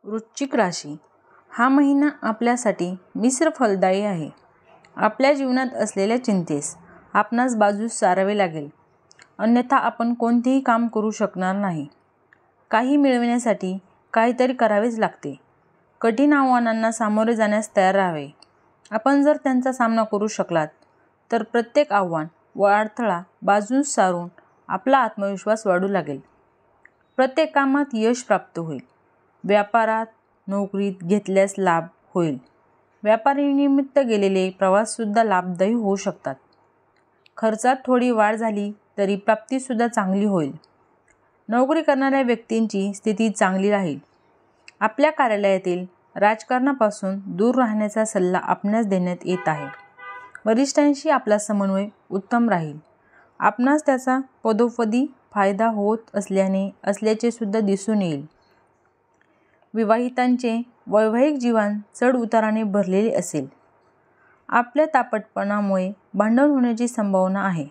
वृश्चिक राशी हा महिना आपल्यासाठी मिश्र फलदायी आहे. आपल्या जीवनात असलेल्या चिंतेस आपणास बाजूस सारावे लागेल, अन्यथा आपण कोणतेही काम करू शकणार नाही. काही मिळविण्यासाठी काहीतरी करावेच लागते. कठीण आव्हानांना सामोरे जाण्यास तयार राहावे. आपण जर त्यांचा सामना करू शकलात तर प्रत्येक आव्हान व अडथळा बाजूस सारून आपला आत्मविश्वास वाढू लागेल. प्रत्येक कामात यश प्राप्त होईल. व्यापारात, नोकरीत घेतल्यास लाभ होईल. व्यापारानिमित्त गेलेले प्रवाससुद्धा लाभदायी होऊ शकतात. खर्चात थोडी वाढ झाली तरी प्राप्तीसुद्धा चांगली होईल. नोकरी करणाऱ्या व्यक्तींची स्थिती चांगली राहील. आपल्या कार्यालयातील राजकारणापासून दूर राहण्याचा सल्ला आपणास देण्यात येत आहे. वरिष्ठांशी आपला समन्वय उत्तम राहील. आपणास त्याचा पदोपदी फायदा होत असल्याचे सुद्धा दिसून येईल. विवाहितांचे वैवाहिक जीवन चढ उताराने भरलेले असेल. आपल्या तापटपणामुळे भांडण होण्याची संभावना आहे.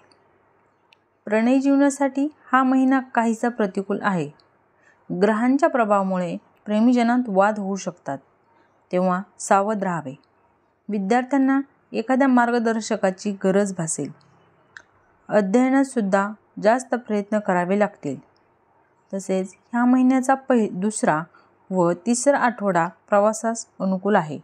प्रणय जीवनासाठी हा महिना काहीसा प्रतिकूल आहे. ग्रहांच्या प्रभावामुळे प्रेमीजनांत वाद होऊ शकतात, तेव्हा सावध राहावे. विद्यार्थ्यांना एखाद्या मार्गदर्शकाची गरज भासेल. अध्ययनात सुद्धा जास्त प्रयत्न करावे लागतील. तसेच ह्या महिन्याचा दुसरा व तिसरा आठवडा प्रवासास अनुकूल आहे.